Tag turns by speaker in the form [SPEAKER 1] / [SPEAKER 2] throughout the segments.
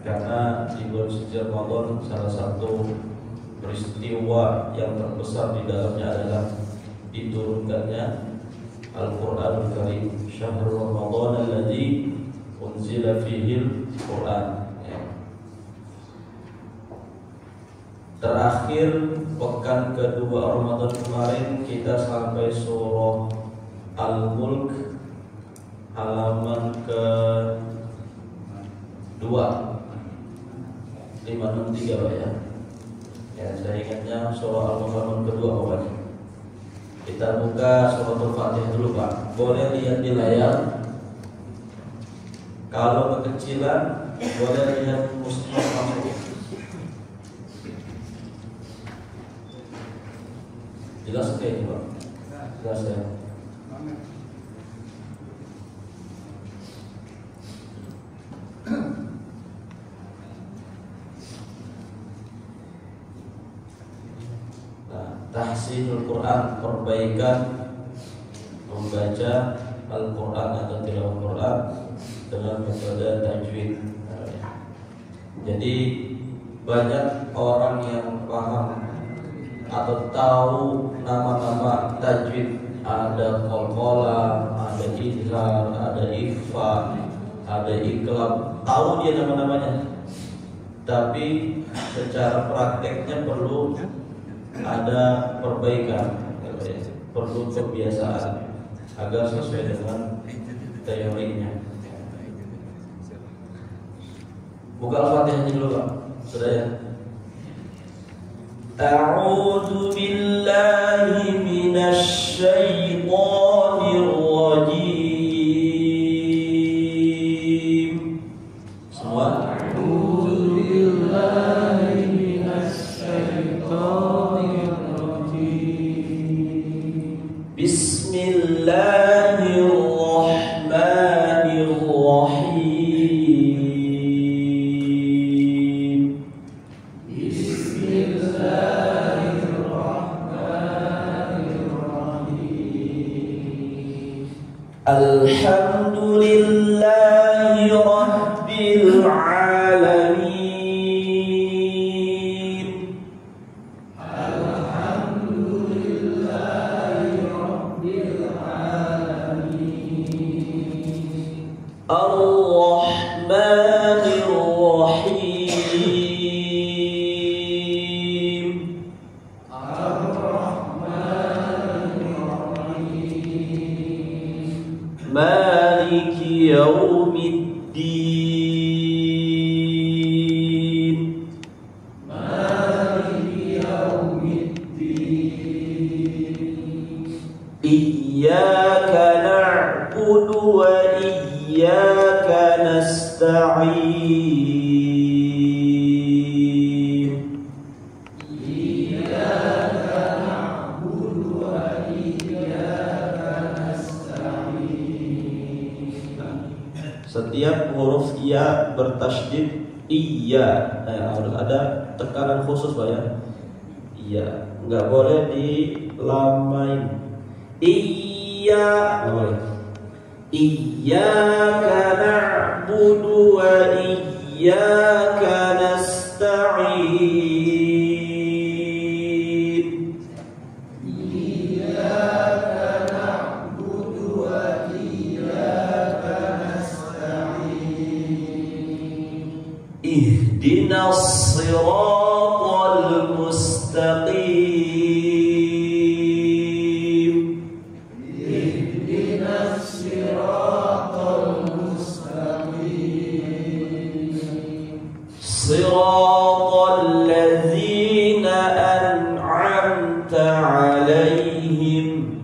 [SPEAKER 1] Karena di bulan suci Ramadan salah satu peristiwa yang terbesar di dalamnya adalah diturunkannya Al-Qur'anul Karim. Syahrul Ramadan alladzi unzila fihil Qur'an. Terakhir pekan kedua Ramadan kemarin kita sampai surah Al-Mulk halaman ke-2 563 Pak ya. Ya, saya ingatnya surah Al-Mulk halaman kedua pokoknya. Kita buka surah Al-Fatihah dulu Pak. Boleh lihat di layar. Kalau kekecilan boleh lihat mushaf langsung. Jelas kayak Pak. Jelas ya. Tahsinul Quran, perbaikan membaca Al-Quran atau tilawah Quran dengan metode tajwid. Jadi banyak orang yang paham atau tahu nama-nama tajwid. Ada qalqalah, ada izhar, ada ikhfa, ada iqlab. Tahu dia nama-namanya, tapi secara prakteknya perlu ada perbaikan, perlu kebiasaan agar sesuai dengan teorinya. Buka Al-Fatihah dulu Pak. Sudah ya. A'udzu billahi minasy syaithanir rajim. Semua. A'udzu billahi minasy syaithanir rajim. Bismillahirrahmanirrahim. Alhamdulillahi Rabbil Alamin. Alhamdulillahi Rabbil Alamin. Ar-Rahmanir Rahim. Maliki yaumiddin. Maliki yaumiddin. Iyyaka na'budu wa iyyaka nasta'in. Setiap huruf iya bertasydid iya, harus ada tekanan khusus Pak ya. Iya, nggak boleh dilamain. Iya, nggak boleh. Iyyaka na'budu wa iyyaka nasta'in. Ihdinas siratal mustaqim. Ihdinas siratal mustaqim. Siratal ladzina an'amta 'alaihim.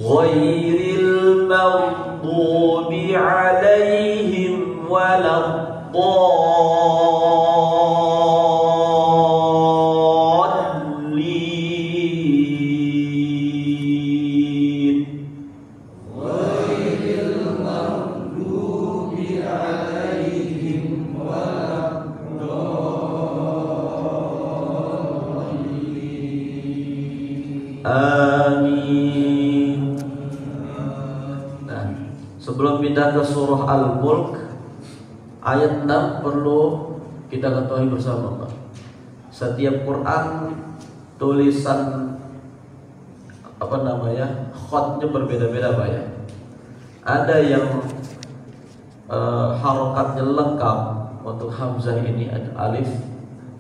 [SPEAKER 1] Ghairil maghdubi 'alaihim waladdallin. Ghairil maghdubi 'alaihim waladdallin. Amin. Sebelum pindah ke surah Al-Mulk ayat 6 perlu kita ketahui bersama, Pak. Setiap Quran tulisan khatnya berbeda-beda, Pak ya. Ada yang harokatnya lengkap untuk hamzah ini ada alif,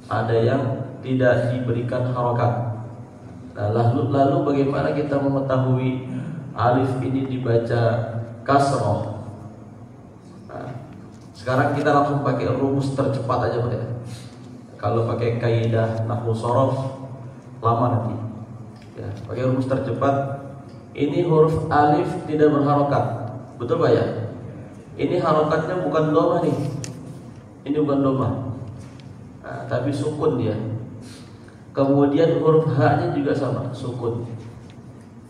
[SPEAKER 1] ada yang tidak diberikan harokat. Nah, lalu bagaimana kita mengetahui alif ini dibaca kasroh? Nah, sekarang kita langsung pakai rumus tercepat aja, Pak ya. Kalau pakai kaidah nahwu shorof lama nanti. Ya, pakai rumus tercepat. Ini huruf alif tidak berharokat, betul Pak ya? Ini harokatnya bukan doma nih. Ini bukan doma. Nah, tapi sukun dia. Kemudian huruf H-nya juga sama, sukun.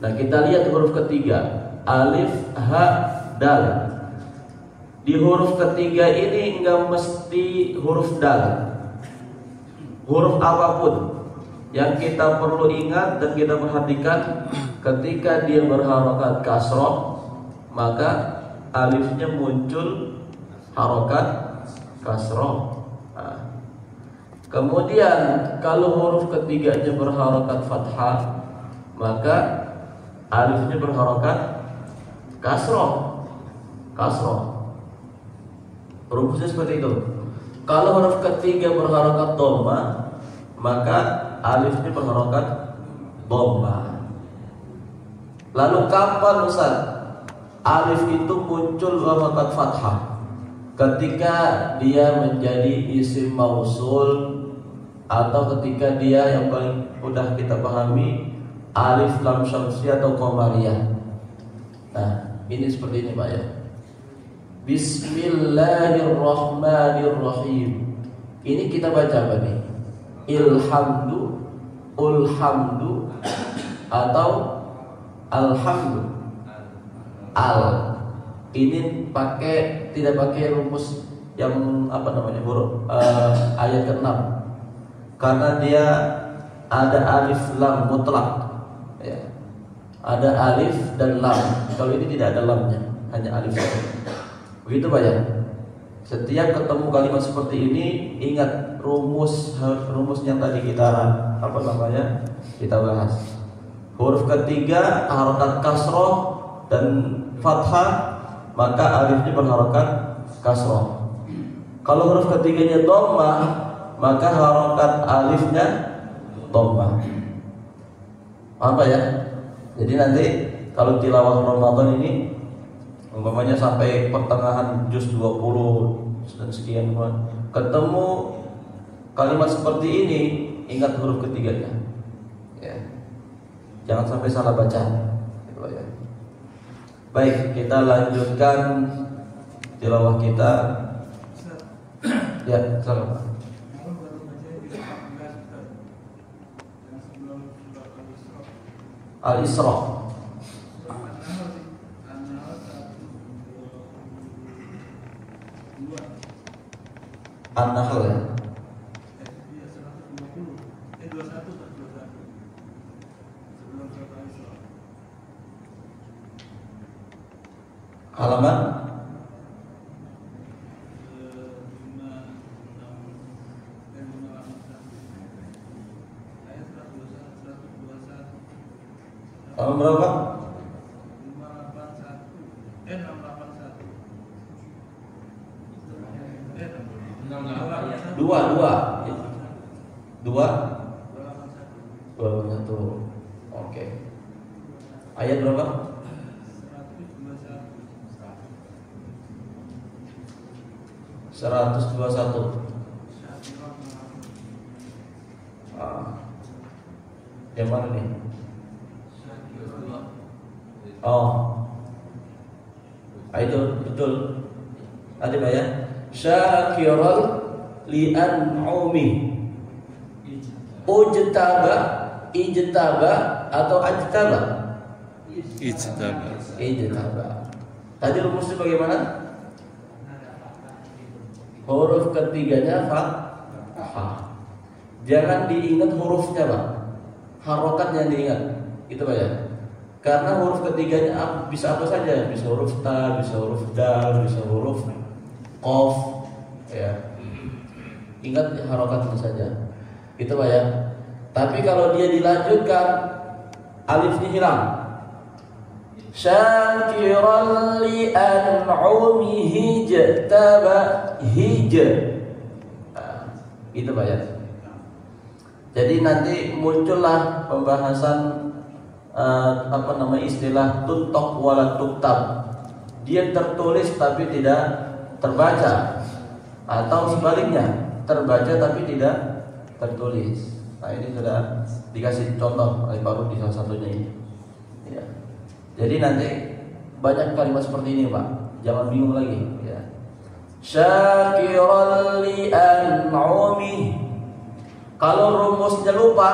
[SPEAKER 1] Nah, kita lihat huruf ketiga, alif, ha, dal. Di huruf ketiga ini enggak mesti huruf dal. Huruf apapun yang kita perlu ingat dan kita perhatikan, ketika dia berharokat kasroh, maka alifnya muncul harokat kasroh. Nah, kemudian kalau huruf ketiganya berharokat fathah, maka alifnya berharokat kasroh. Rumusnya seperti itu. Kalau huruf ketiga berharokat dhamma, maka alifnya berharokat dhamma. Lalu kapan Ustaz alif itu muncul harokat fathah? Ketika dia menjadi isim mausul, atau ketika dia yang paling mudah kita pahami alif lam syamsiyah atau qamariyah. Nah, ini seperti ini Pak ya. Bismillahirrahmanirrahim. Ini kita baca apa nih? Ilhamdu, ulhamdu, atau alhamdu. Al. Ini tidak pakai rumus yang huruf ayat ke-6. Karena dia ada alif lam mutlak. Ya. Ada alif dan lam. Kalau ini tidak ada lamnya, hanya alif saja. Begitu Pak ya. Setiap ketemu kalimat seperti ini, ingat rumus yang tadi kita bahas. Huruf ketiga harokat kasroh dan fathah, maka alifnya berharokat kasroh. Kalau huruf ketiganya dhamma, maka harokat alifnya dhamma. Paham Pak ya? Jadi nanti kalau tilawah Ramadan ini umpamanya sampai pertengahan juz 20 dan sekian, ketemu kalimat seperti ini, ingat huruf ketiganya ya. Jangan sampai salah baca gitu ya. Baik, kita lanjutkan tilawah kita. Ya, silakan Pak. Al-Isra. An-Nahl ya. Halaman halaman berapa? 281. Oke. Ayat berapa? 121. Yang mana nih? Itu betul. Ada Pak ya? Syakiral li'an'umi. Ijtaba atau ajtaba? Ijtaba. Tadi rumusnya bagaimana? Huruf ketiganya fathah. Jangan diingat hurufnya Pak, harokat yang diingat. Itu Pak ya. Karena huruf ketiganya bisa apa saja, bisa huruf ta, bisa huruf dal, bisa huruf qaf, ya. Ingat harokatnya saja, gitu Pak ya. Tapi kalau dia dilanjutkan, alifnya hilang. Syakiran li an'umihi jtaba hij. Gitu Pak ya. Jadi nanti muncullah pembahasan istilah tuntok wala tuktab. Dia tertulis tapi tidak terbaca, atau sebaliknya terbaca tapi tidak tertulis. Nah ini sudah dikasih contoh oleh Pak Rudi salah satunya ini. Ya. Jadi nanti banyak kalimat seperti ini Pak, jangan bingung lagi. Ya. Syakiran li an'umi. Kalau rumusnya lupa,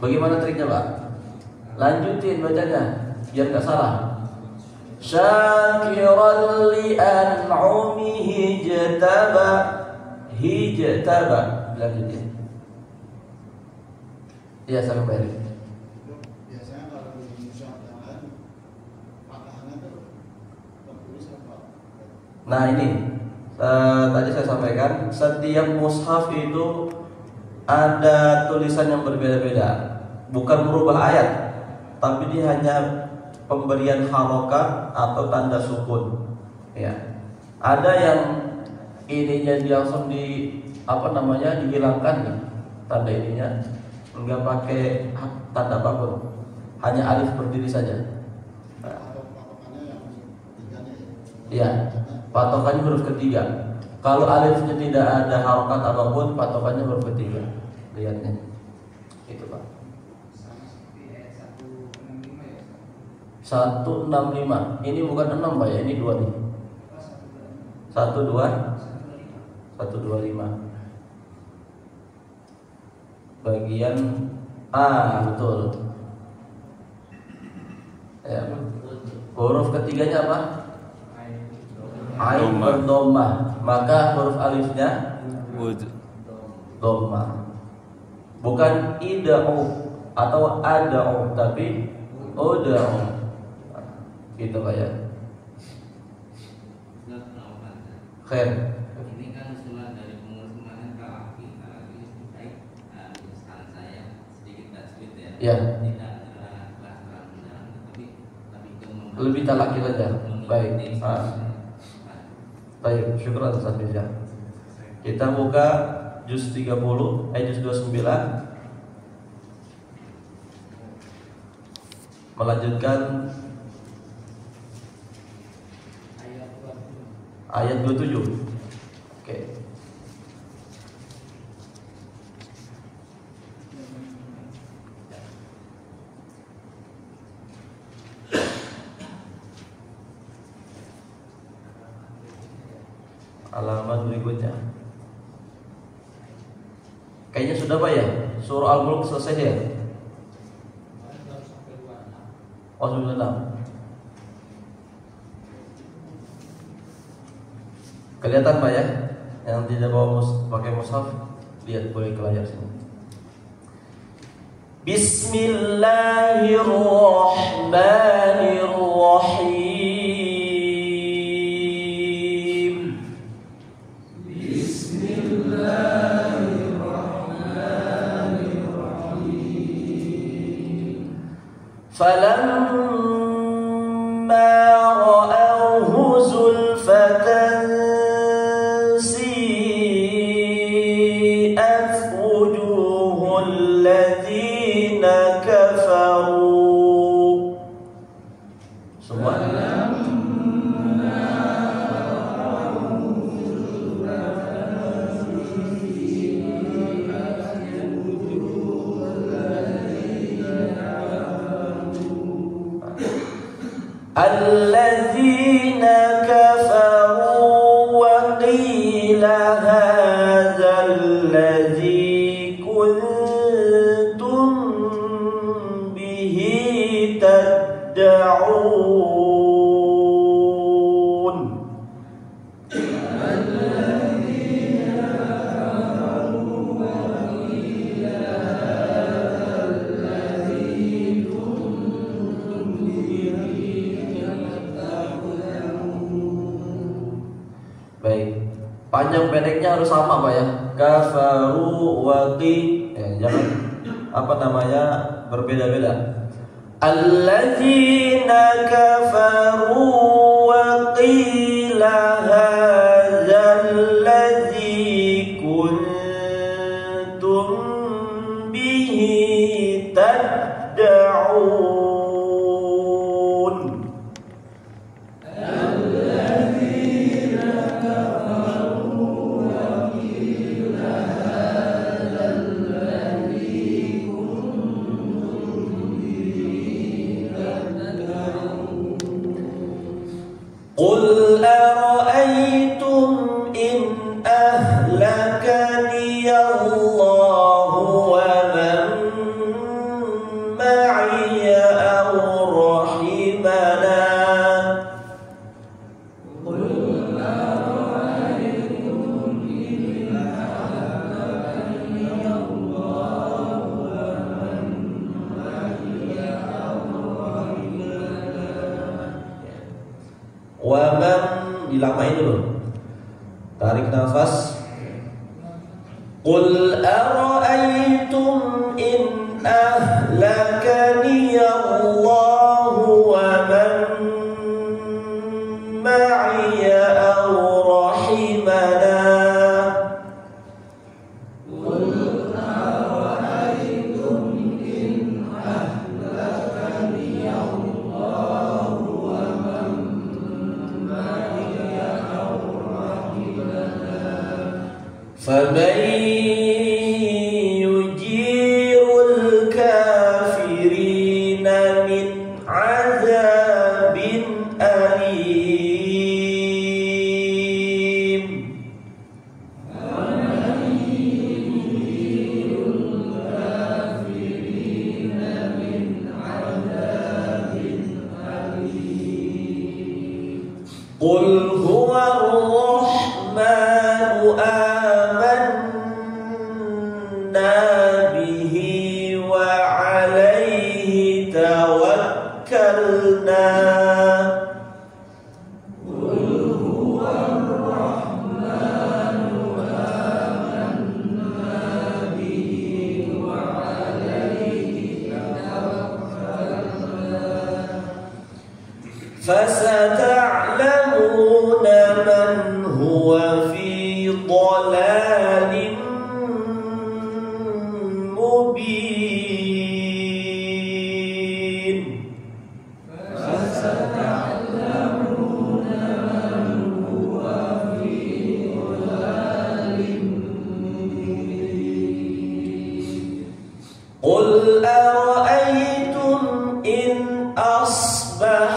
[SPEAKER 1] bagaimana triknya Pak? Lanjutin bacanya biar nggak salah. Syakiran li an'umihi jtaba hijtaba. Lanjutin. Iya sampai balik.
[SPEAKER 2] Biasanya kalau di musyafatan patahannya itu tertulis apa?
[SPEAKER 1] Nah ini tadi saya sampaikan, setiap mushaf itu ada tulisan yang berbeda-beda, bukan merubah ayat, tapi dia hanya pemberian harokat atau tanda sukun. Ya, ada yang ininya langsung dihilangkan nih, tanda ininya, enggak pakai tanda apapun, hanya alif berdiri saja.
[SPEAKER 2] Patokannya yang ketiganya ya?
[SPEAKER 1] Ya, patokannya huruf ketiga. Kalau alifnya tidak ada harokat apapun, patokannya huruf ketiga. Lihatnya, itu Pak. 165. Ini bukan 6 Pak ya, ini 2 nih. 125. Bagian A, betul. Ya. Huruf ketiganya apa? Ain berdomah, maka huruf alifnya domah. Bukan ida'u atau ada'u, tapi uda'u. Gitu Pak ya. Khair.
[SPEAKER 3] Ini kan usulan dari pengurus kemarin Kalaki baik saran saya sedikit tajwid ya.
[SPEAKER 1] Ya.
[SPEAKER 3] Tidak kelas terang tapi
[SPEAKER 1] Lebih talaki saja. Baik. Baik, syukur atas Hafiz. Kita buka juz 30, juz 29. Melanjutkan ayat 27. Oke. Halaman berikutnya. Kayaknya sudah Pak ya? Surah Al-Mulk selesai ya? Oh, sudah 6. Kelihatan Pak ya? Yang tidak bawa pakai mushaf, lihat boleh ke layar sini. Bismillahirrahmanirrahim. فلما رأوه زلفة سيئت وجوه الذين كفروا. Semua. الذين كفروا وقيل هذا الذي كنتم به تدعون. panjang pendeknya harus sama Pak ya. Kafaru waqi, jangan apa namanya berbeda-beda. Alladzina kafaru wa qila hadzal ladzi kuntum bihi tad'un. Qul ara'aytum in ahlakani Allahu wa man ma'iya aw rahimana. Qul ara'aytum in ahlakani Allahu wa man ma'iya aw rahimana. Wa man, dilamain dulu. Tarik nafas. Qul ara'aytum in ahlakani Allahu wa man ma'iya aw rahimana. فمن يجير الكافرين من عذاب أليم. قل هو الرحمن آمنا به وعليه توكلنا. قل هو الرحمن آمنا به وعليه توكلنا. فستعلمون من هو في ضلال مبين. فستعلمون من هو في ضلال مبين. قل أرأيتم إن أصبح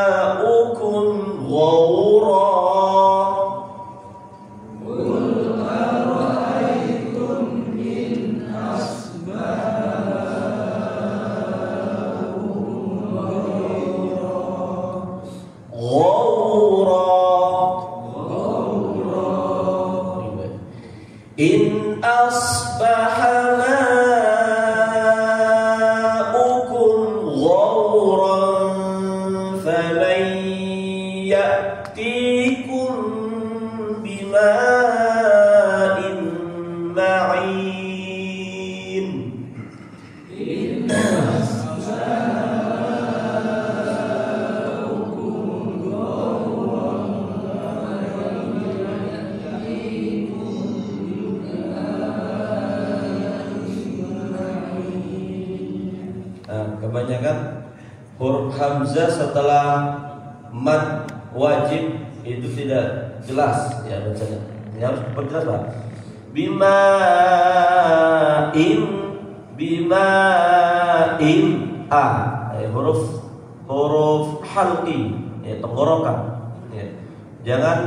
[SPEAKER 1] ماؤكم غورا. إن أصبح ماؤكم غورا فمن يأتيكم بماء معين. إن kebanyakan huruf hamzah setelah mad wajib itu tidak jelas ya bacanya. Ini harus diperjelas Pak. Bima'in a huruf halqi ya, tenggorokan ya. Jangan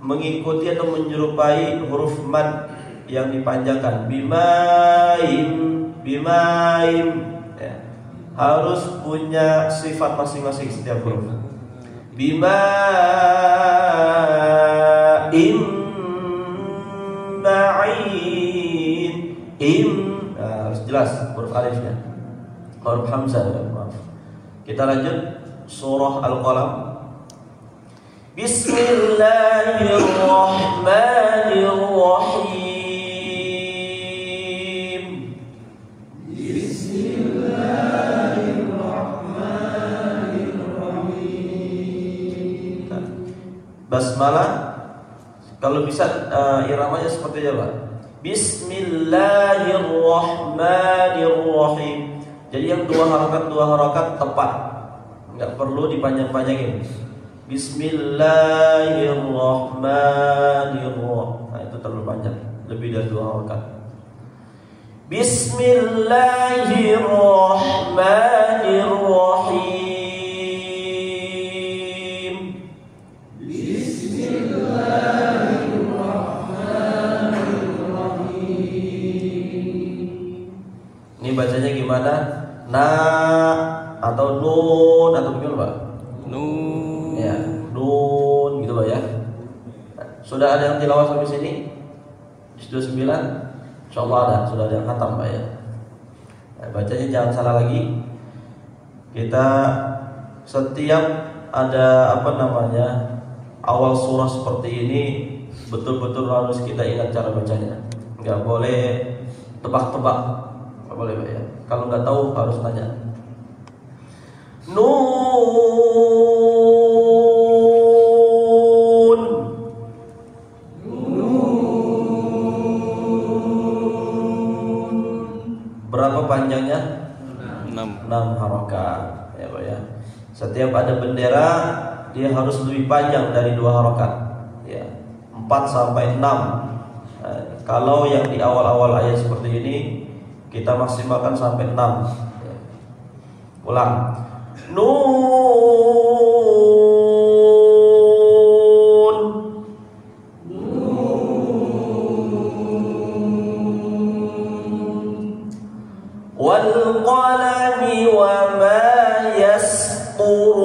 [SPEAKER 1] mengikuti atau menyerupai huruf mad yang dipanjangkan. Bimaim ya. Harus punya sifat masing-masing setiap huruf. Bima'im ma'in harus jelas huruf alifnya. Huruf hamzah maaf. Kita lanjut surah Al-Qalam. Bismillahirrahmanirrahim. Basmalah kalau bisa iramanya seperti apa? Bismillahirrahmanirrahim. Jadi yang dua harakat tepat, nggak perlu dipanjang-panjangin. Bismillahirrahmanirrahim. Nah, itu terlalu panjang, lebih dari dua harakat. Bismillahirrahmanirrahim. Ini bacanya gimana? Na atau nun atau gimana, Pak?
[SPEAKER 4] Nun.
[SPEAKER 1] Ya, nun gitu loh ya. Sudah ada yang tilawah sampai sini? Juz 9? Insyaallah ada, sudah ada yang khatam, Pak ya. Nah, bacanya jangan salah lagi. Kita setiap ada awal surah seperti ini betul-betul harus kita ingat cara bacanya. Enggak boleh tebak-tebak. Nggak boleh, Pak ya. Kalau nggak tahu harus nanya. Nun. Berapa panjangnya? 6 harokat ya, Pak ya. Setiap ada bendera dia harus lebih panjang dari 2 harokat ya. 4 sampai 6. Nah, kalau yang di awal-awal ayat seperti ini kita maksimalkan sampai 6 ya. Ulang. Nun. Wal qalami wa ma yasqurun.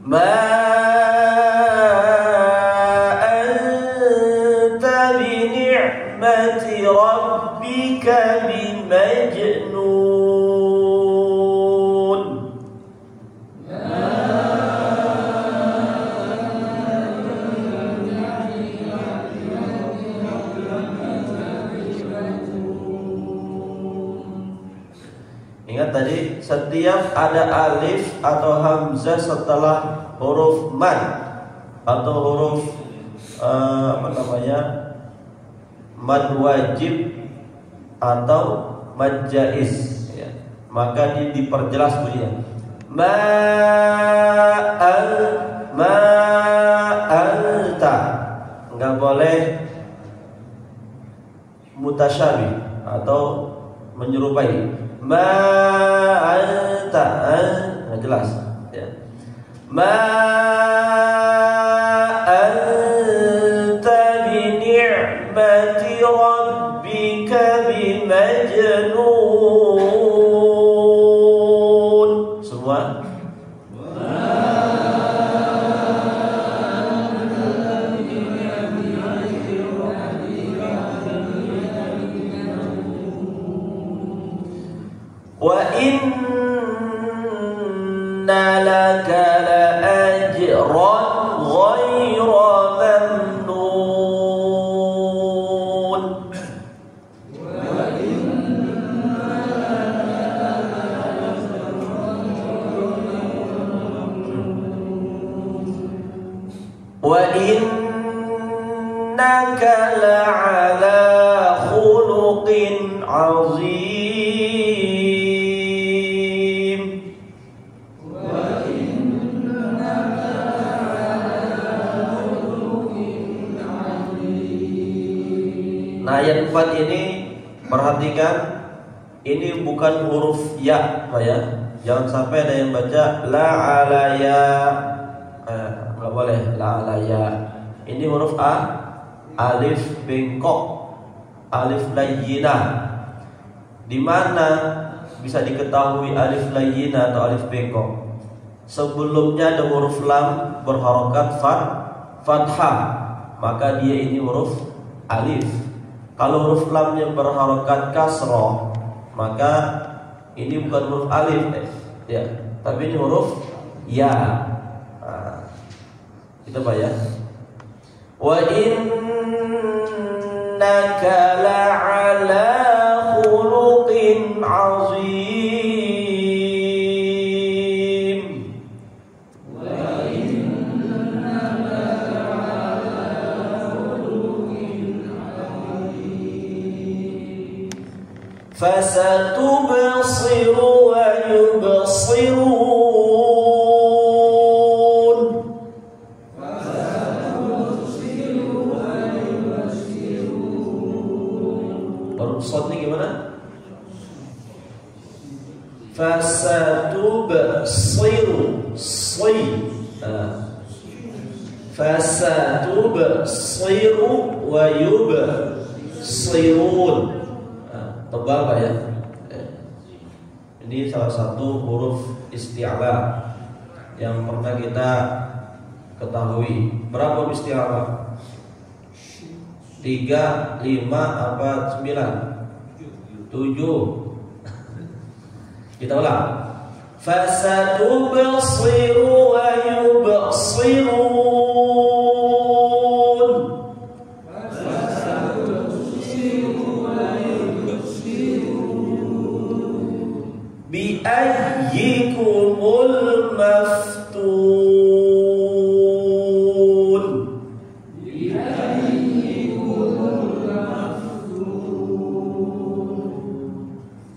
[SPEAKER 1] Ma anta bi ni'mati rabbika bimajnun. Ingat tadi setiap ada alif atau hamzah setelah huruf mad atau huruf mad wajib atau mad jaiz ya, maka diperjelas bunyinya. Ma anta. Enggak boleh mutasyabih atau menyerupai. Ma anta, nggak jelas ya. Ma anta bi ni'mati rabbika bimajnun. Semua wa inna laka la ajran ghayra mamnun. Wa innaka la'ala khuluqin 'azim. Nah, ayat 4 ini perhatikan, ini bukan huruf ya, Pak ya. Jangan sampai ada yang baca la ala ya. Enggak boleh la ala ya. Ini huruf a, alif bengkok, alif layyinah. Di mana bisa diketahui alif layyinah atau alif bengkok? Sebelumnya ada huruf lam berharokat fathah, maka dia ini huruf alif. Kalau huruf lamnya berharokat kasroh, maka ini bukan huruf alif, ya, tapi ini huruf ya. Nah, kita bayar. Wa innaka la'ala khuluqin azim. فستبصر ويبصرون. Baru shotnya gimana? Fasatubsiru fasatubsiru wa yubsirun. Tebal Pak ya. Ini salah satu huruf isti'la yang pernah kita ketahui. Berapa huruf isti'la? 3, 5, apa 9? 7. Kita ulang. Fasatubsiru wa yubsirun. Bi'ayyikumul maftun.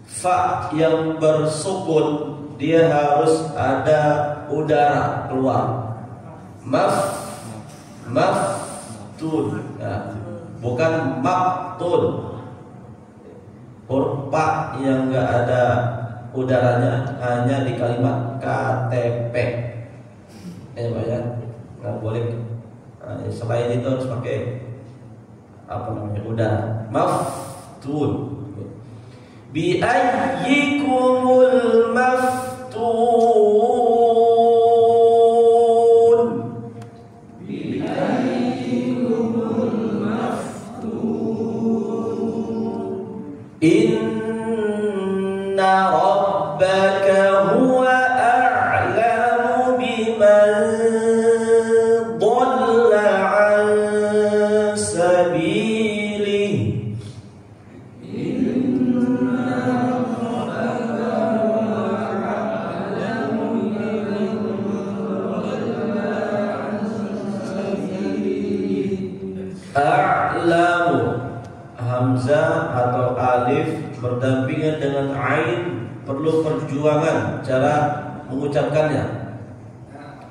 [SPEAKER 1] Fa yang bersukun dia harus ada udara keluar. Maftun, ya. Bukan maktun. Huruf pa yang enggak ada udaranya hanya di kalimat KTP. Pak ya, nggak boleh. Selain itu harus pakai apa namanya udara. Maftun. Bi ayyikumul maftun. Bi ayyikumul maftun. Inna rabbaka huwa a'lamu biman dhalla 'an sabilihi. A'lamu, hamzah atau alif berdampingan dengan ain, perlu perjuangan cara mengucapkannya.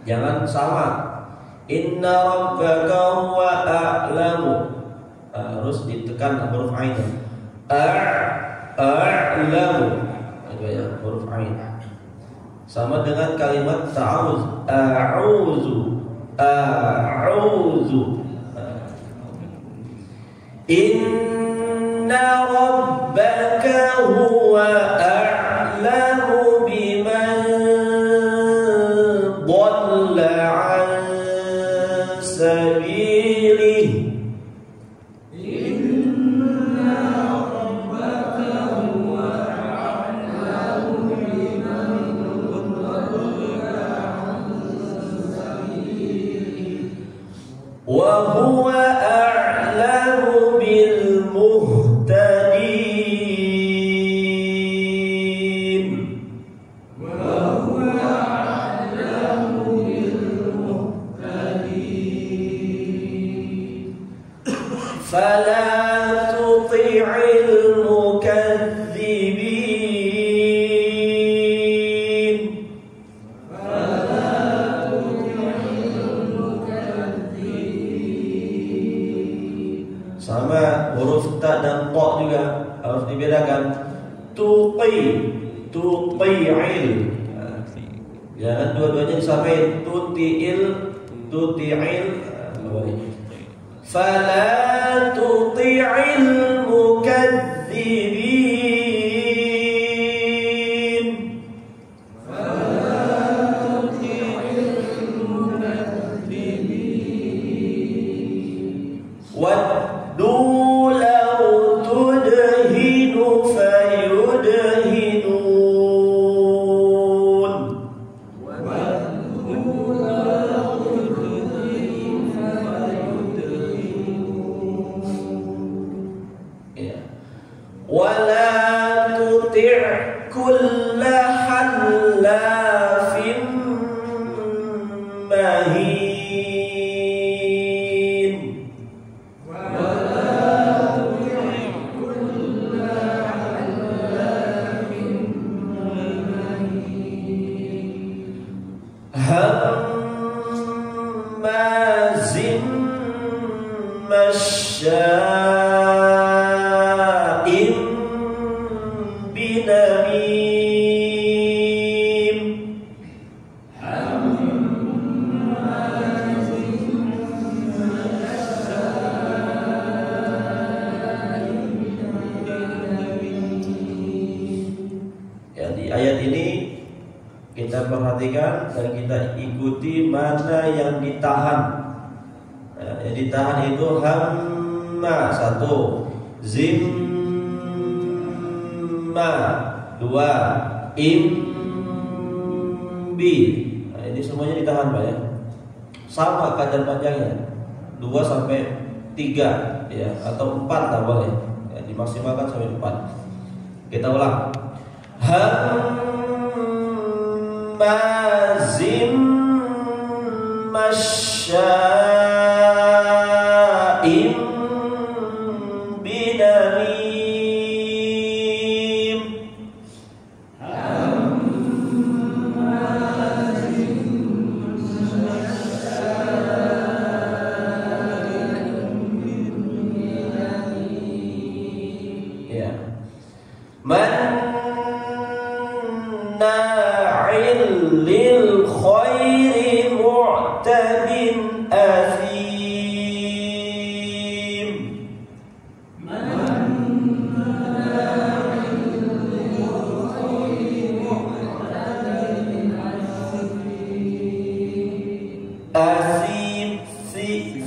[SPEAKER 1] Jangan sama. Inna rabbaka huwa a'lamu, harus ditekan huruf ain. A'lamu, itu ya huruf ain. Sama dengan kalimat ta'awuz, a'udzu, a'udzu. Inna rabbaka huwa a'lamu biman dhalla 'an sabilihi. Inna rabbaka huwa a'lamu biman dhalla 'an sabilihi wa huwa a'lamu bil muhtadin. Wa huwa a'lamu bil muhtadin. Fala tuti'il mukadzibin. Sama huruf ta dan qa juga harus dibedakan. Tuti'il. Jangan dua-duanya disamain. Tuti'il. Fala tuti'il mukadzibin. Waddu law kulla halafin mahin. Hammazin masya'in binamim. Ya, di ayat ini kita perhatikan dan kita ikuti mana yang ditahan. Yang ditahan itu hamma 1, zimma 2, imbi. Nah, ini semuanya ditahan Pak ya. Sama kadar panjangnya 2 sampai 3 ya, atau 4 lah boleh ya, dimaksimalkan sampai 4. Kita ulang. Hammazim masya'im binamim. Ya. Manna'il lil khairi mu'tadin athim. Athim, si.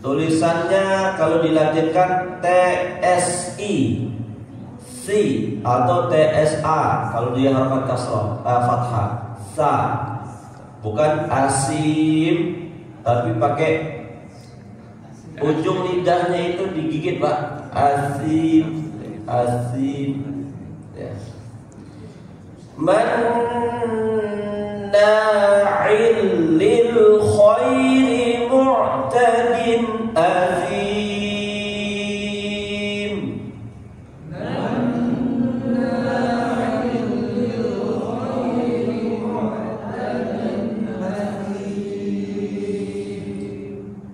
[SPEAKER 1] Tulisannya kalau dilatinkan TSI, si atau TSA kalau dia harokat kasrah, fathah, sa. Bukan asim, tapi pakai ujung lidahnya itu digigit Pak. Asim, asim. Ya. Manna'il lil khairi mu'tadin athim.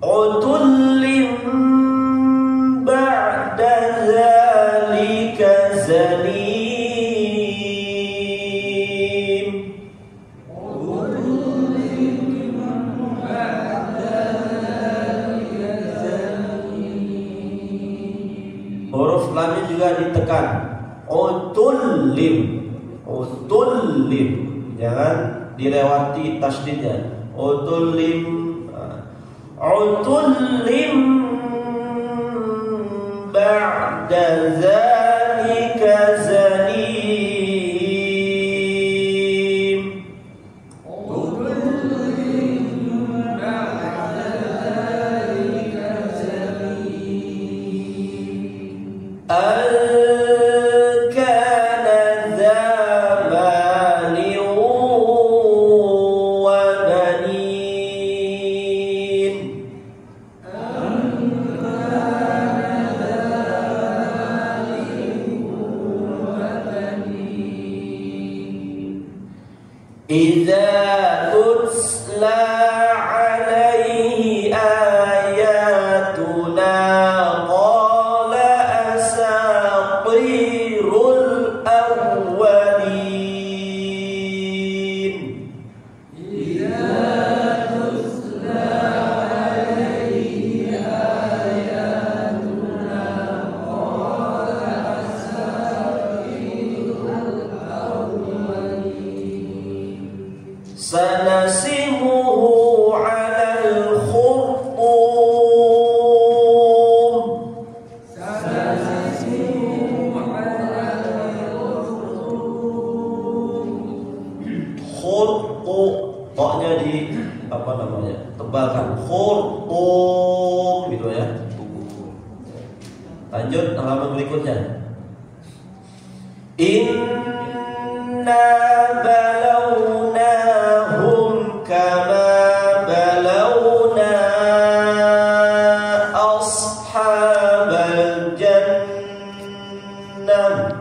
[SPEAKER 1] Utullim ba'da dzalika zanim. Huruf lamnya juga ditekan. Utullim, utullim, jangan dilewati tasdidnya. Utullim, utullim ba'da dzalika zanim. Al-kana zamani wa banin. Idza tutla alaihi ayatuna qala asatirul awwalin. Sanasimuhu 'alal khurtum. Khurtu, toknya di apa namanya? Tebalkan. Khurtum gitu ya. Lanjut halaman berikutnya. Inna balawnahum kama balawna ashabal jannah.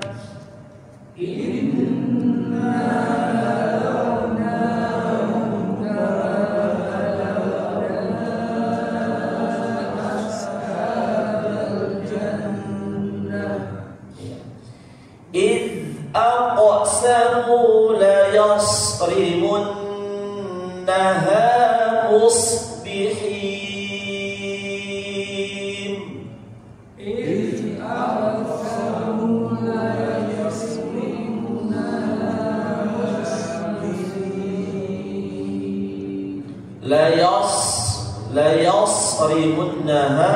[SPEAKER 1] Aqsamu la yasrimunnaha musbihin. Aqsamu la yasrimunnaha musbihin. La yasrimunnaha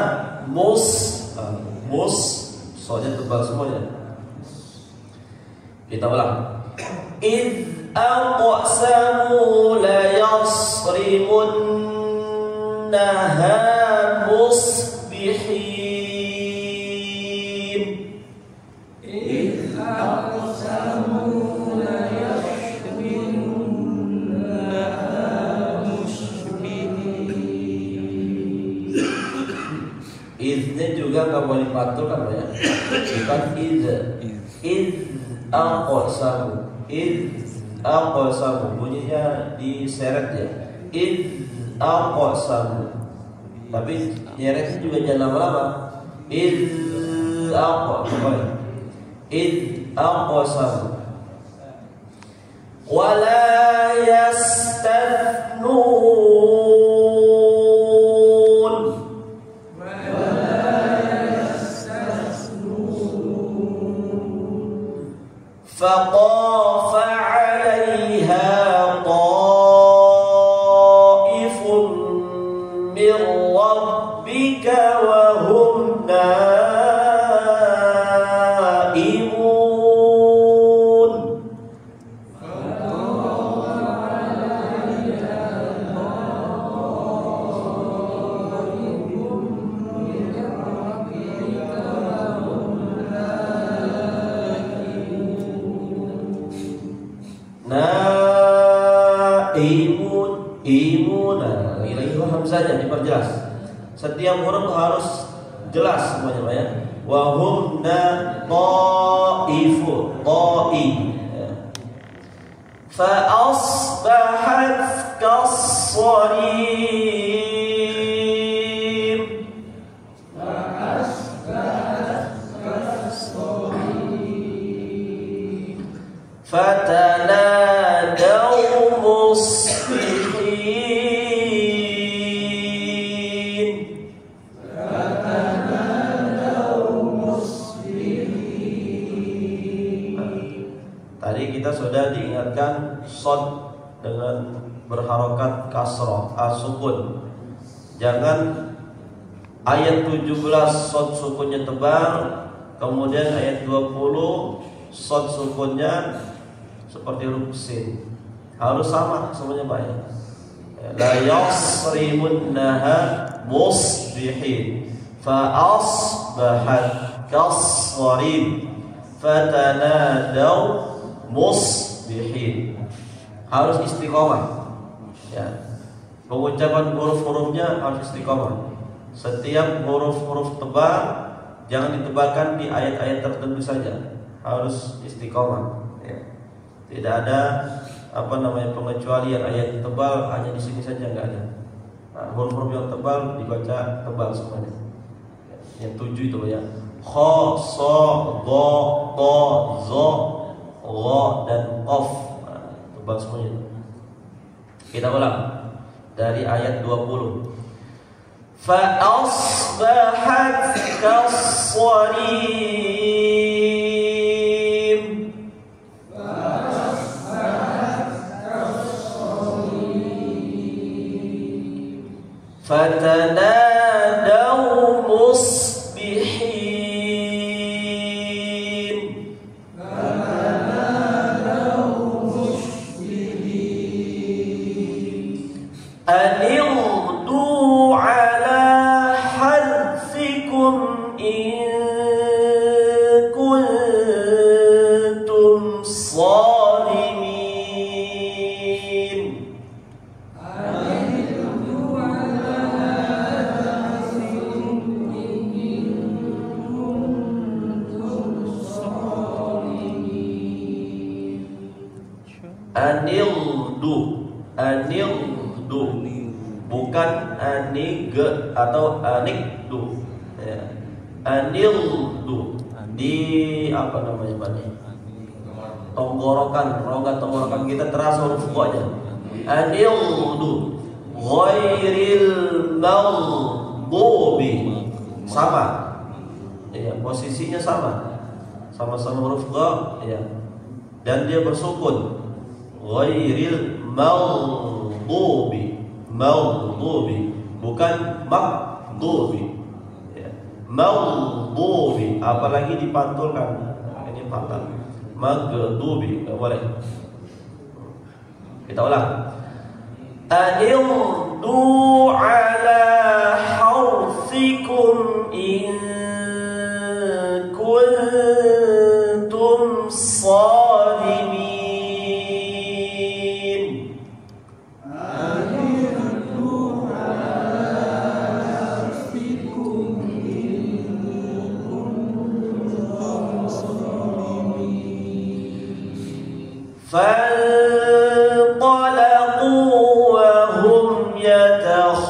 [SPEAKER 1] soalnya tebal semuanya. Kita ulang. Idh aqsamu la yasrimunnaha musbihin. Idh aqsamu la yasrimunnaha musbihin. Idhnya juga nggak boleh dipantulkan ya. Bukan idh aqsamu bunyinya diseret ya. Id aqsamu, tapi nyeretnya juga jangan lama-lama. Id aqsamu wala yastathnun. فطاف عليها طائف من ربك وهم نائمون. Imuna ilaihi hamzahnya diperjelas. Setiap huruf harus jelas semuanya Pak ya. Wa hum taifu fa asbahat kassarim. Fatanadaw musbihin. Tadi kita sudah diingatkan shad dengan berharokat kasrah as-sukun. Jangan ayat 17 shad sukunnya tebal, kemudian ayat 20 shad sukunnya seperti huruf sin. Harus sama semuanya Pak ya. La yasrimunnaha musbihin fa asbahat kassarim fatanadaw musbihin. Harus istiqomah ya. Pengucapan huruf-hurufnya harus istiqomah. Setiap huruf-huruf tebal jangan ditebalkan di ayat-ayat tertentu saja. Harus istiqomah ya. Tidak ada pengecualian ayat tebal hanya di sini saja, enggak ada. Nah, huruf-huruf yang tebal dibaca tebal semuanya. Yang 7 itu ya. Kha, sa, dha, ta, za, gha dan qaf. Nah, tebal semuanya. Kita ulang dari ayat 20. Fa asbahat kassarim. Fatanadaw musbihin. Anirdu ala harfikum in kuntum Anildu, anildu, bukan anig atau anikdu. Ya. Anildu di apa namanya Pak? Tenggorokan, rongga tenggorokan kita terasa huruf qa-nya. Anildu ghairil maghdubi, sama. Ya, posisinya sama. Sama-sama huruf qa, ya. Dan dia bersukun. Ghairil maghdubi, maghdubi, bukan maghdubi. Ya. Maghdubi, apalagi dipantulkan. Ini patah. Maghdubi, enggak boleh. Kita ulang. Anildu ala harfikum in kuntum salimin. فانطلقوا وهم يتخافتون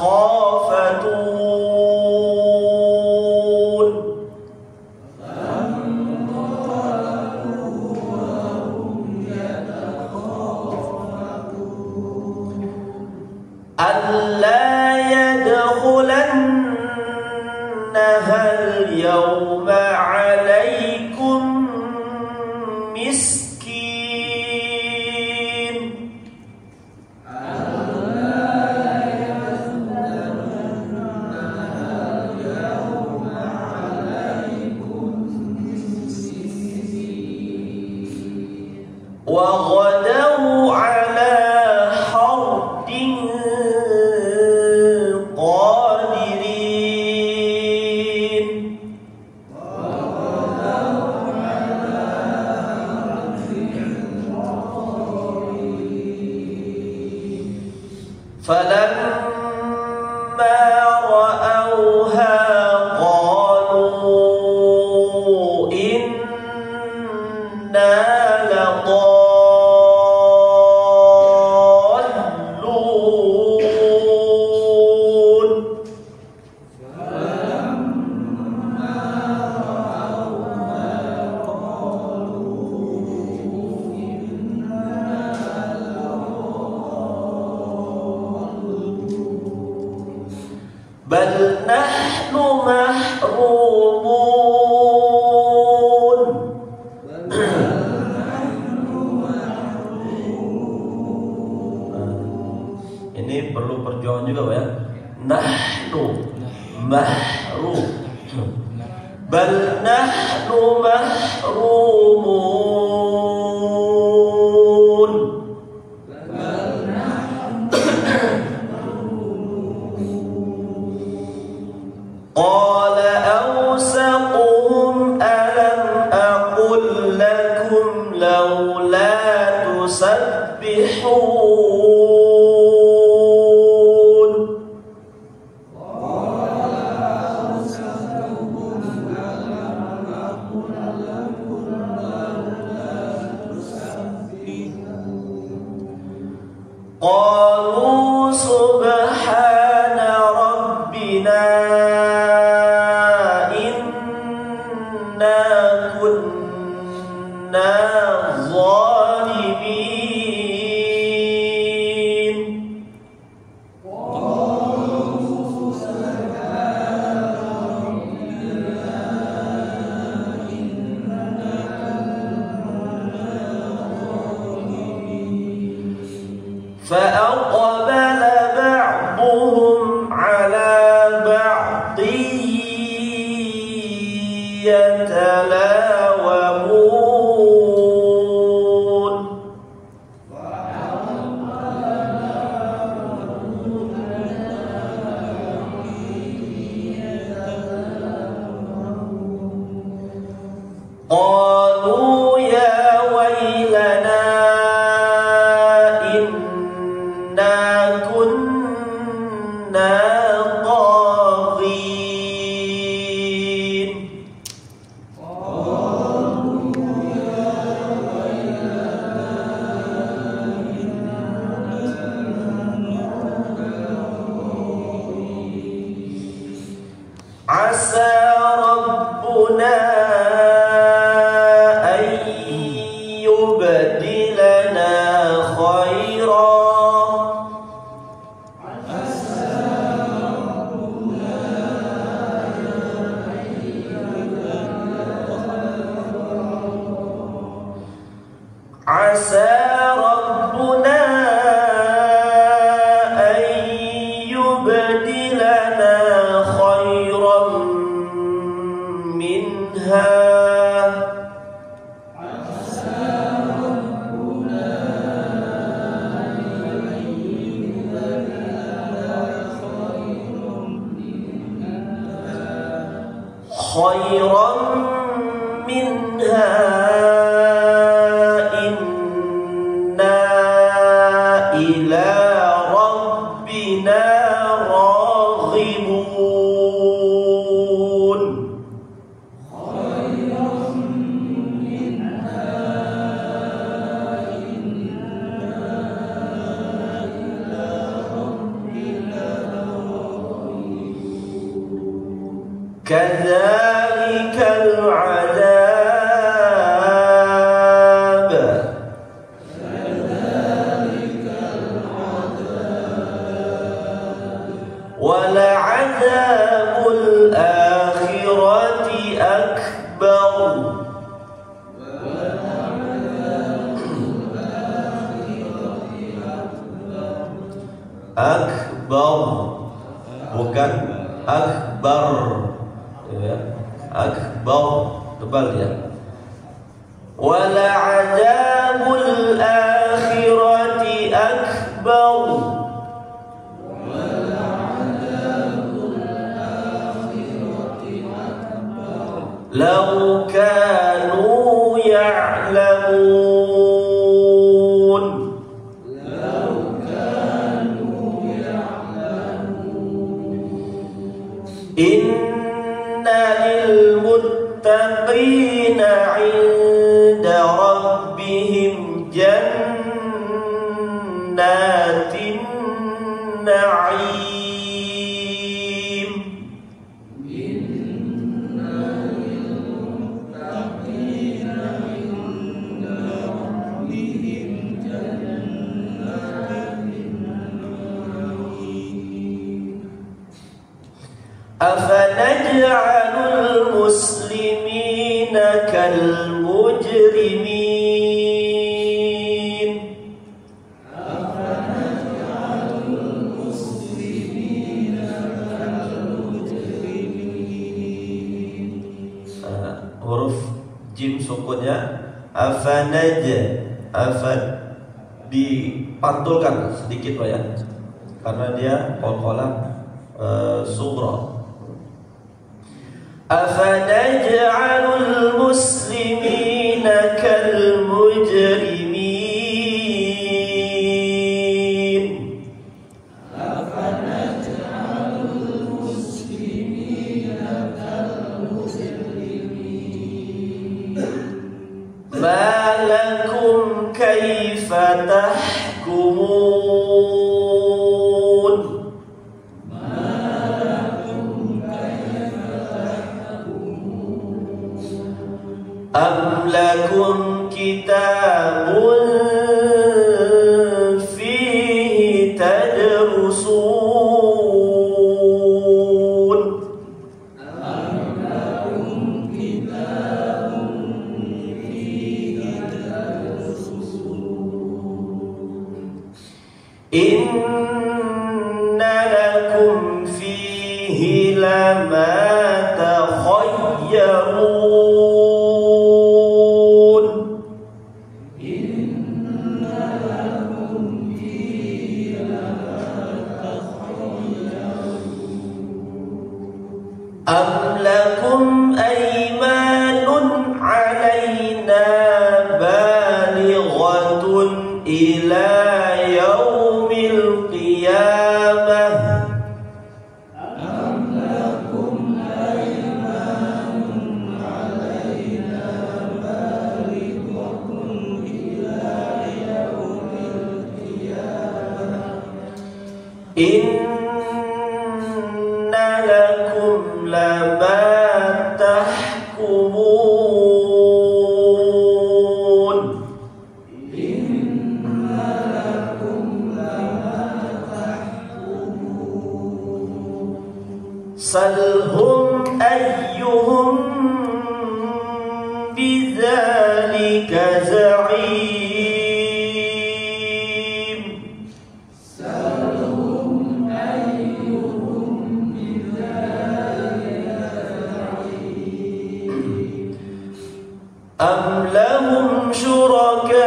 [SPEAKER 1] ألا يدخلنها اليوم عليكم مسكين. وغدوا على حرد قادرين. فلما رأوها قالوا إنا لضالون. بل نحن محرومون. Ini perlu perjuangan juga Pak ya. Nahnu mahrum. Bal nahnu mahrumun. قال أوسطهم ألم أقل لكم لولا تسبحون. قالوا سبحان ربنا إنا كنا ظالمين. فأقبل بعضهم على بعض يتلاومون. قالوا يا ويلنا إنا كنا يبدلنا خيرا عسى ربنا أن يبدلنا خيرا منها خيرا منها إنا إلى ربنا راغبون كذلك العذاب ولعذاب الآخرة أكبر أكبر bukan akbar ya. Akbar tebal ya. Wala'adzabul akhirati akbar law kanu ya'lamun inna lil muttaqina 'inda rabbihim jannatin na'im afanaj'alul muslimina kal mujrimin huruf jim sukunnya afanaj dipantulkan sedikit Pak ya, karena dia qalqalah sughra. Afanaj'alul muslimina kal mujrimin ma lakum kaifa tahkumun am lakum kitabun fihi tadrusun inna lakum fihi lama takhayyarun am lakum aymanun alayna balighatun ila yaumil qiyamah inna lakum lama tahkumun Salhum ayyuhum bidzalika za'im. Salhum ayyuhum bidzalika za'im. Am lahum syuraka'u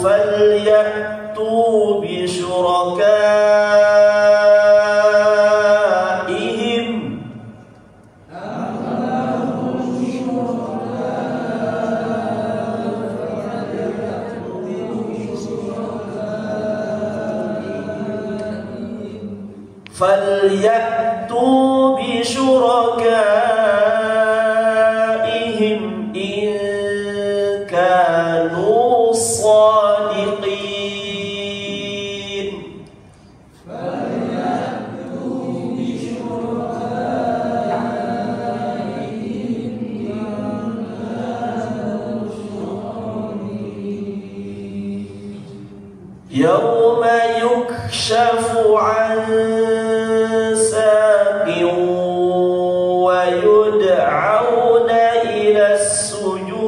[SPEAKER 1] falyatu bi syuraka'ihim. Falyatu bi syuraka'ihim in kanu shadiqin. Yawma yukshafu an saqin wa yud'auna ila sujud.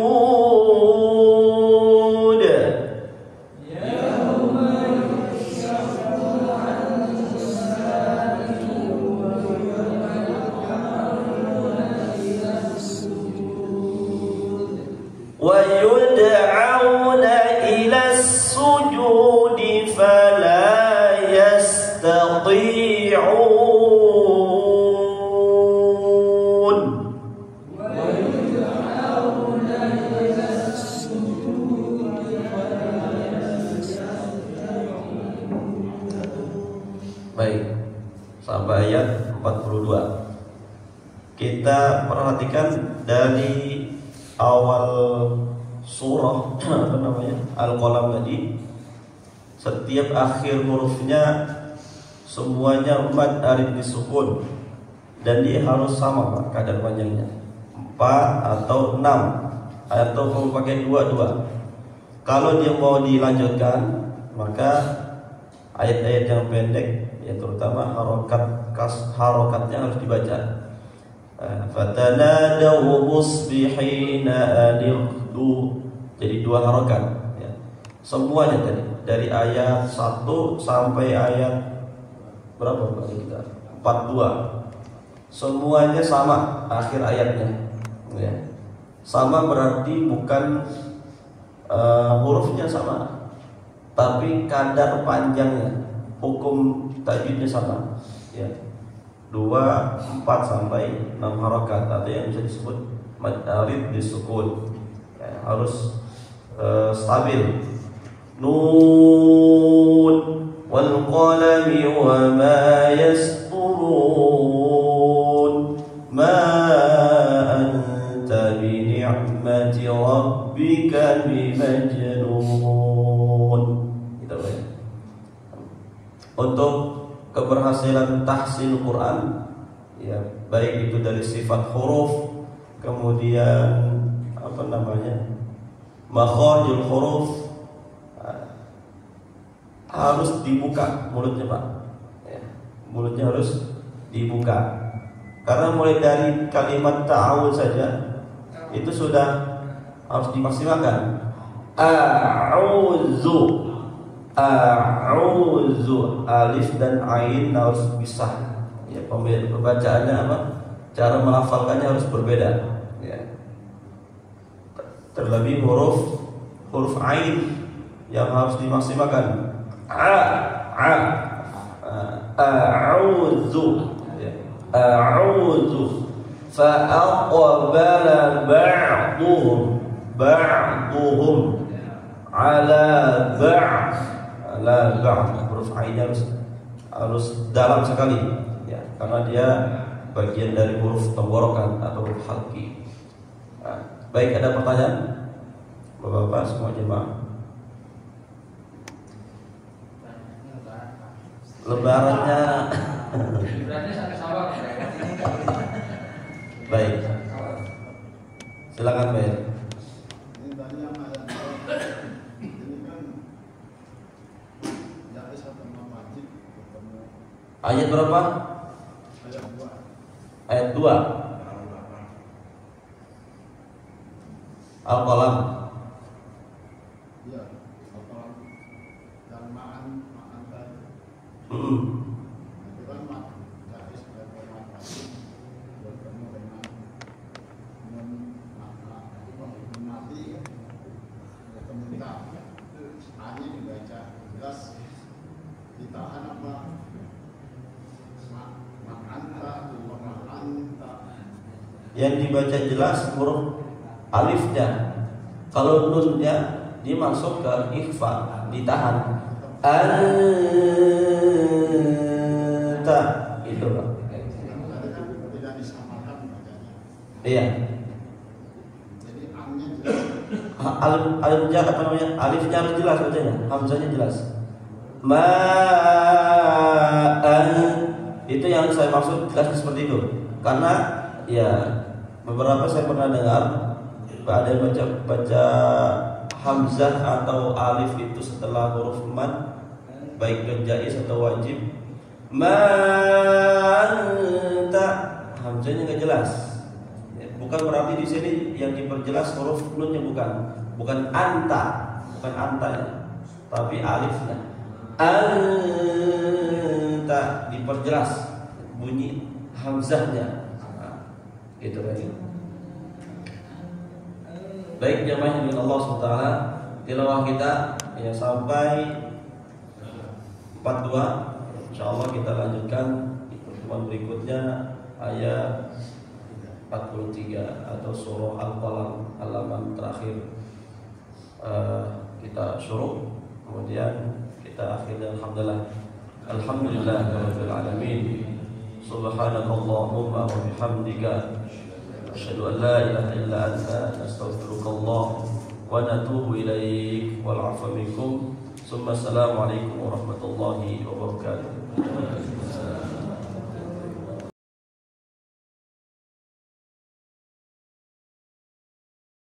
[SPEAKER 1] Wa yud'auna ila sujud fala yastati'un. Baik, sampai ayat 42. Kita perhatikan dari awal surah Al-Qalam tadi, setiap akhir hurufnya semuanya 4 alif disukun dan dia harus sama Pak kadar panjangnya 4 atau 6 atau kalau pakai 2. Kalau dia mau dilanjutkan maka ayat-ayat yang pendek ya terutama harokatnya harus dibaca. Fatanadaw musbihina aniqdu, jadi 2 harokat ya. Semuanya tadi dari ayat 1 sampai ayat berapa Pak kita? 42. Semuanya sama akhir ayatnya ya. Sama berarti bukan hurufnya sama, tapi kadar panjangnya, hukum tajwidnya sama ya. 2, 4 sampai 6 harokat atau yang bisa disebut mad alif disukun ya, harus stabil. Nun wal qalami wa ma yasturun ma anta bi ni'mati rabbika bimajnun. Gitu ya. Untuk keberhasilan tahsin Quran ya, baik itu dari sifat huruf, kemudian makharijul huruf, harus dibuka mulutnya Pak ya, mulutnya harus dibuka karena mulai dari kalimat ta'awud saja itu sudah harus dimaksimalkan. A'udzu, alif dan ain harus pisah ya, pembacaannya apa, cara melafalkannya harus berbeda ya. Terlebih huruf ain yang harus dimaksimalkan. A'udzu ya. A'udzu fa aqbala ba'duhum ala ba'd. Huruf ain harus dalam sekali ya, karena dia bagian dari huruf tenggorokan atau huruf halqi. Baik, ada pertanyaan Bapak-bapak semua jemaah? Lebarannya baik, silakan Pak.
[SPEAKER 2] Ini tadi yang
[SPEAKER 1] Ayat berapa? Ayat 2. Al-Qalam.
[SPEAKER 2] Iya, Al-Qalam dan ma'an tadi. Itu kan tadi sudah bermati bertemu dengan mati ya, bertemu hanya dibaca jelas ditahan apa ma'anta.
[SPEAKER 1] Yang dibaca jelas huruf alifnya. Kalau nunnya dia masuk ke ikhfa, ditahan. Anta itu Pak.
[SPEAKER 2] Tidak disamakan bacanya.
[SPEAKER 1] Iya.
[SPEAKER 2] Jadi amnya jelas.
[SPEAKER 1] Alifnya apa namanya? Alifnya harus jelas bacanya, hamzahnya jelas. Itu yang saya maksud jelas seperti itu. Karena ya beberapa saya pernah dengar ada yang baca hamzah atau alif itu setelah huruf mad, baik jaiz atau wajib. Manta hamzahnya nggak jelas. Bukan berarti di sini yang diperjelas huruf nunnya, bukan anta, tapi alifnya. Anta diperjelas bunyi hamzahnya. Gitu kan. Baik jamaah yang Allah SWT, tilawah kita ya sampai 42. Insyaallah kita lanjutkan di pertemuan berikutnya ayat 43 atau surah Al-Qalam halaman terakhir. Kita syuruh, kemudian kita akhirnya alhamdulillahirabbil alamin. Subhanakallahumma wa bihamdika asyhadu an la ilaha illa anta nastaghfirukallah wa natubu ilaik wal 'afwa minkum. Assalamualaikum warahmatullahi wabarakatuh.